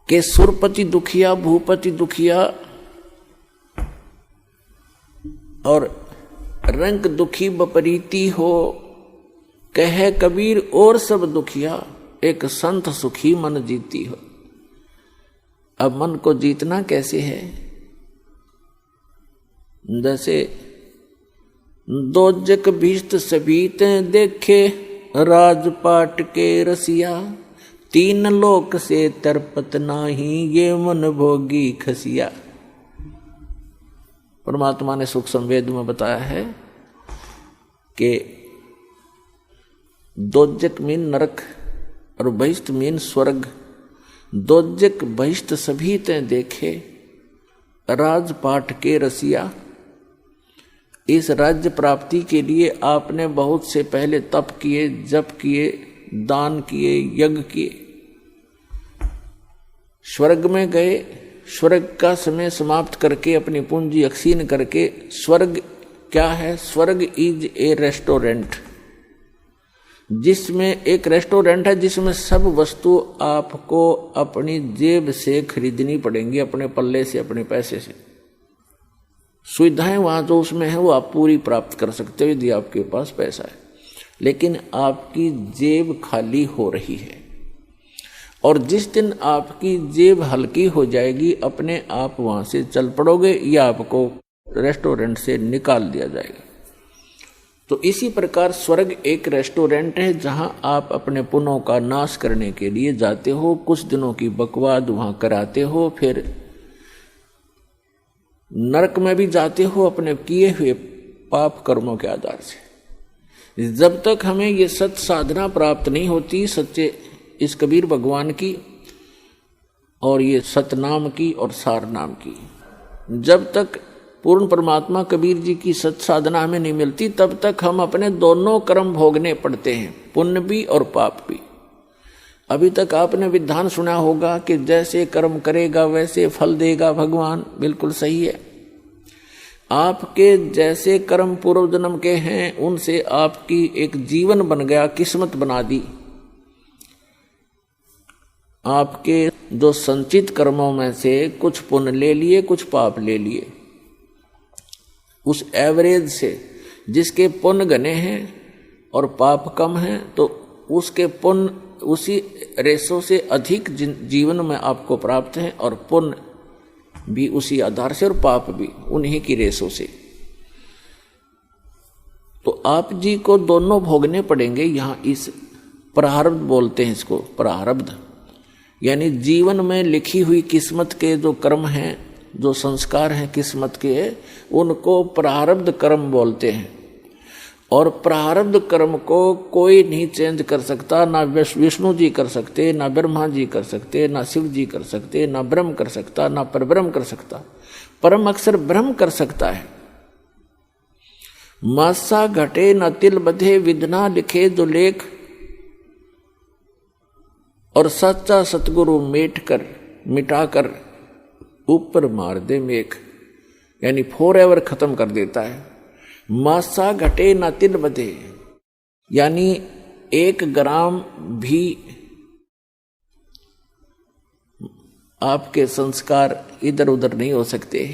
के सुरपति दुखिया, भूपति दुखिया और रंग दुखी बपरीती हो, कहे कबीर और सब दुखिया, एक संत सुखी मन जीती हो। अब मन को जीतना कैसे है? जैसे दोजक भीष्ट सभीते देखे, राजपाट के रसिया, तीन लोक से तरपत नाही, ये मन भोगी खसिया। परमात्मा ने सूक्ष्म वेद में बताया है कि दोजक मीन नरक और बहिष्ठ मीन स्वर्ग। दोजक बहिष्ठ सभी ते देखे, राजपाट के रसिया। इस राज्य प्राप्ति के लिए आपने बहुत से पहले तप किए, जप किए, दान किए, यज्ञ किए। स्वर्ग में गए, स्वर्ग का समय समाप्त करके अपनी पूंजी अक्षीण करके, स्वर्ग क्या है? स्वर्ग इज ए रेस्टोरेंट, जिसमें एक रेस्टोरेंट है जिसमें सब वस्तु आपको अपनी जेब से खरीदनी पड़ेंगी, अपने पल्ले से, अपने पैसे से। सुविधाएं वहां जो उसमें है वो आप पूरी प्राप्त कर सकते हो यदि आपके पास पैसा है, लेकिन आपकी जेब खाली हो रही है। और जिस दिन आपकी जेब हल्की हो जाएगी, अपने आप वहां से चल पड़ोगे या आपको रेस्टोरेंट से निकाल दिया जाएगा। तो इसी प्रकार स्वर्ग एक रेस्टोरेंट है जहां आप अपने पुण्यों का नाश करने के लिए जाते हो, कुछ दिनों की बकवाद वहां कराते हो, फिर नरक में भी जाते हो अपने किए हुए पाप कर्मों के आधार से। जब तक हमें ये सत साधना प्राप्त नहीं होती, सच्चे इस कबीर भगवान की और ये सतनाम की और सार नाम की, जब तक पूर्ण परमात्मा कबीर जी की सत साधना हमें नहीं मिलती, तब तक हम अपने दोनों कर्म भोगने पड़ते हैं, पुण्य भी और पाप भी। अभी तक आपने विधान सुना होगा कि जैसे कर्म करेगा वैसे फल देगा भगवान। बिल्कुल सही है। आपके जैसे कर्म पूर्व जन्म के हैं, उनसे आपकी एक जीवन बन गया, किस्मत बना दी। आपके जो संचित कर्मों में से कुछ पुण्य ले लिए, कुछ पाप ले लिए। उस एवरेज से जिसके पुण्य घने हैं और पाप कम हैं, तो उसके पुण्य उसी रेशो से अधिक जीवन में आपको प्राप्त है, और पुण्य भी उसी आधार से और पाप भी उन्हीं की रेशो से। तो आप जी को दोनों भोगने पड़ेंगे। यहाँ इस प्रारब्ध बोलते हैं इसको, प्रारब्ध यानी जीवन में लिखी हुई किस्मत के जो कर्म हैं, जो संस्कार हैं किस्मत के, उनको प्रारब्ध कर्म बोलते हैं। और प्रारब्ध कर्म को कोई नहीं चेंज कर सकता, ना विष्णु जी कर सकते, ना ब्रह्मा जी कर सकते, ना शिव जी कर सकते, ना ब्रह्म कर सकता, ना परब्रह्म कर सकता। परम अक्षर ब्रह्म कर सकता है। मासा घटे न तिल बधे, विधना लिखे जो लेख, और सच्चा सतगुरु मिटाकर ऊपर मार दे मेघ, यानी फॉरएवर खत्म कर देता है। मासा घटे न तिल बधे, यानी 1 ग्राम भी आपके संस्कार इधर उधर नहीं हो सकते,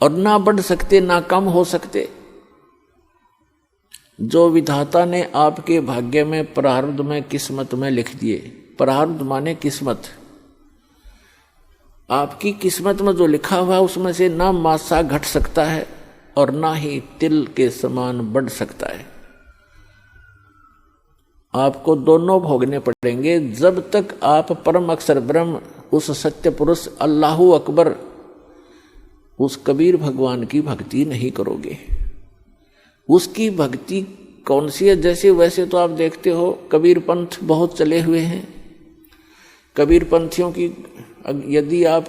और ना बढ़ सकते ना कम हो सकते। जो विधाता ने आपके भाग्य में, प्रारब्ध में, किस्मत में लिख दिए। प्रारब्ध माने किस्मत। आपकी किस्मत में जो लिखा हुआ उसमें से ना मासा घट सकता है और ना ही तिल के समान बढ़ सकता है। आपको दोनों भोगने पड़ेंगे जब तक आप परम अक्षर ब्रह्म, उस सत्य पुरुष अल्लाहु अकबर, उस कबीर भगवान की भक्ति नहीं करोगे। उसकी भक्ति कौन सी है? जैसे वैसे तो आप देखते हो कबीर पंथ बहुत चले हुए हैं। कबीर पंथियों की यदि आप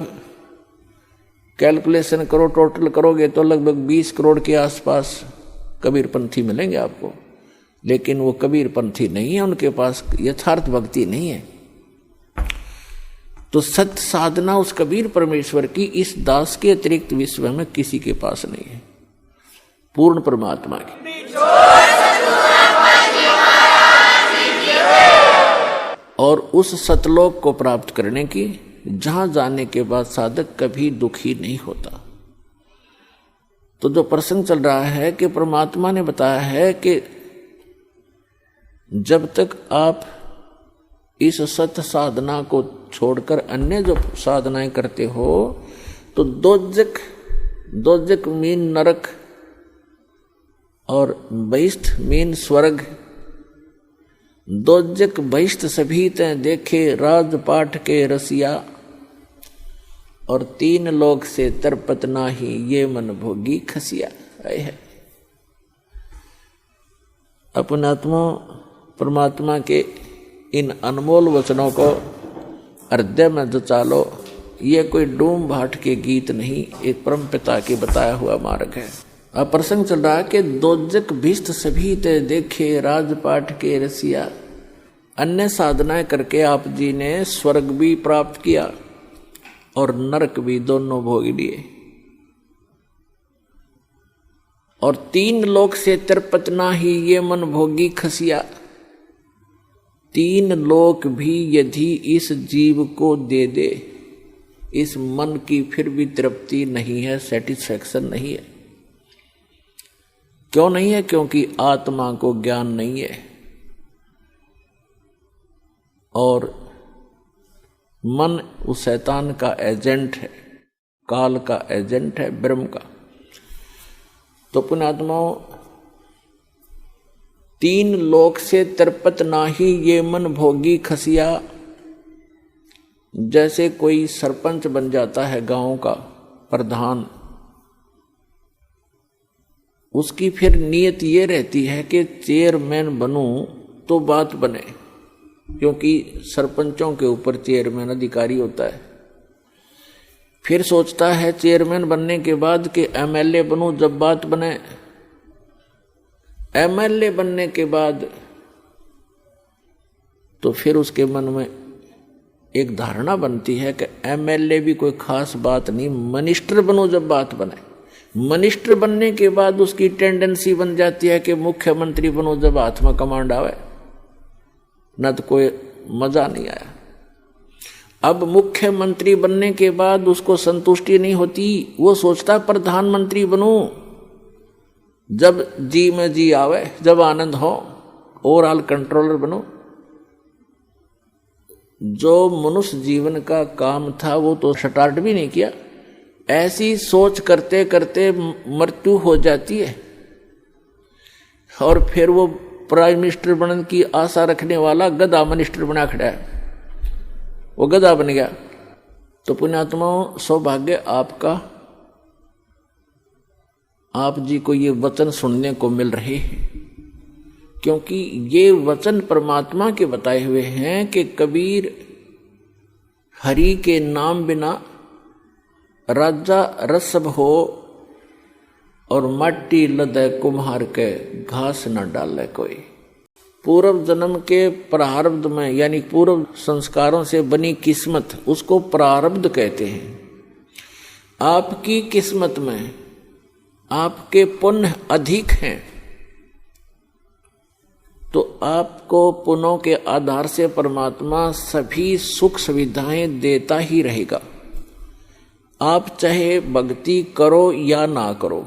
कैलकुलेशन करो, टोटल करोगे तो लगभग 20 करोड़ के आसपास कबीर पंथी मिलेंगे आपको। लेकिन वो कबीर पंथी नहीं है, उनके पास यथार्थ भक्ति नहीं है। तो सत्य साधना उस कबीर परमेश्वर की इस दास के अतिरिक्त विश्व में किसी के पास नहीं है, पूर्ण परमात्मा की। और उस सतलोक को प्राप्त करने की जहां जाने के बाद साधक कभी दुखी नहीं होता। तो जो प्रसंग चल रहा है कि परमात्मा ने बताया है कि जब तक आप इस सत साधना को छोड़कर अन्य जो साधनाएं करते हो तो दोजक मीन नरक और बहिष्ठ मीन स्वर्ग। दोजक बहिष्ठ सभी तैं देखे राजपाट के रसिया, और 3 लोक से तरपत नाही ये मन भोगी खसिया। है अपनात्मा परमात्मा के इन अनमोल वचनों को हृदय में जचा लो। ये कोई डूम भाट के गीत नहीं, एक परम पिता के बताया हुआ मार्ग है। अब प्रसंग चल रहा है कि दोजक भिष्ट सभी ते देखे राजपाट के रसिया। अन्य साधनाएं करके आप जी ने स्वर्ग भी प्राप्त किया और नरक भी, दोनों भोग लिए। और 3 लोक से तरपत नाही ये मन भोगी खसिया। 3 लोक भी यदि इस जीव को दे दे, इस मन की फिर भी तृप्ति नहीं है, सेटिस्फैक्शन नहीं है। क्यों नहीं है? क्योंकि आत्मा को ज्ञान नहीं है और मन उस शैतान का एजेंट है, काल का एजेंट है, ब्रह्म का। तो पुण्यात्माओं, 3 लोक से तरपत नाही ये मन भोगी खसिया। जैसे कोई सरपंच बन जाता है गांव का प्रधान, उसकी फिर नीयत ये रहती है कि चेयरमैन बनूं तो बात बने, क्योंकि सरपंचों के ऊपर चेयरमैन अधिकारी होता है। फिर सोचता है चेयरमैन बनने के बाद कि एमएलए बनूं जब बात बने। एमएलए बनने के बाद तो फिर उसके मन में एक धारणा बनती है कि एमएलए भी कोई खास बात नहीं, मिनिस्टर बनूं जब बात बने। मिनिस्टर बनने के बाद उसकी टेंडेंसी बन जाती है कि मुख्यमंत्री बनूं जब हाथ में कमांड आवे, न तो कोई मजा नहीं आया। अब मुख्यमंत्री बनने के बाद उसको संतुष्टि नहीं होती, वो सोचता प्रधानमंत्री बनूं जब जी में जी आवे, जब आनंद हो, ओवरऑल कंट्रोलर बनूं। जो मनुष्य जीवन का काम था वो तो स्टार्ट भी नहीं किया। ऐसी सोच करते करते मृत्यु हो जाती है और फिर वो प्राइम मिनिस्टर बनने की आशा रखने वाला गधा मिनिस्टर बना खड़ा है, वो गधा बन गया। तो पुण्यात्माओं, सौभाग्य आपका, आप जी को ये वचन सुनने को मिल रहे हैं, क्योंकि ये वचन परमात्मा के बताए हुए हैं कि कबीर हरि के नाम बिना राजा रसब हो और मट्टी लदे कुम्हार के घास न डाले कोई। पूर्व जन्म के प्रारब्ध में, यानी पूर्व संस्कारों से बनी किस्मत, उसको प्रारब्ध कहते हैं। आपकी किस्मत में आपके पुण्य अधिक हैं तो आपको पुण्यों के आधार से परमात्मा सभी सुख सुविधाएं देता ही रहेगा। आप चाहे भक्ति करो या ना करो,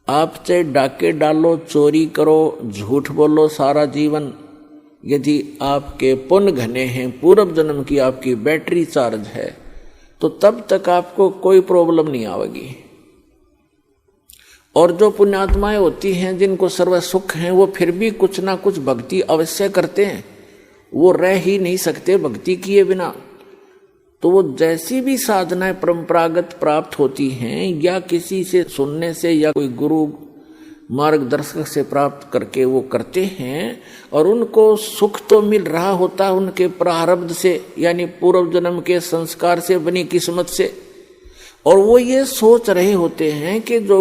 आप चाहे डाके डालो, चोरी करो, झूठ बोलो सारा जीवन, यदि आपके पुण्य घने हैं, पूर्व जन्म की आपकी बैटरी चार्ज है, तो तब तक आपको कोई प्रॉब्लम नहीं आएगी। और जो पुण्यात्माएं होती हैं जिनको सर्व सुख हैं, वो फिर भी कुछ ना कुछ भक्ति अवश्य करते हैं, वो रह ही नहीं सकते भक्ति किए बिना। तो वो जैसी भी साधनाएं परंपरागत प्राप्त होती हैं या किसी से सुनने से या कोई गुरु मार्गदर्शक से प्राप्त करके वो करते हैं, और उनको सुख तो मिल रहा होता है उनके प्रारब्ध से, यानी पूर्व जन्म के संस्कार से बनी किस्मत से। और वो ये सोच रहे होते हैं कि जो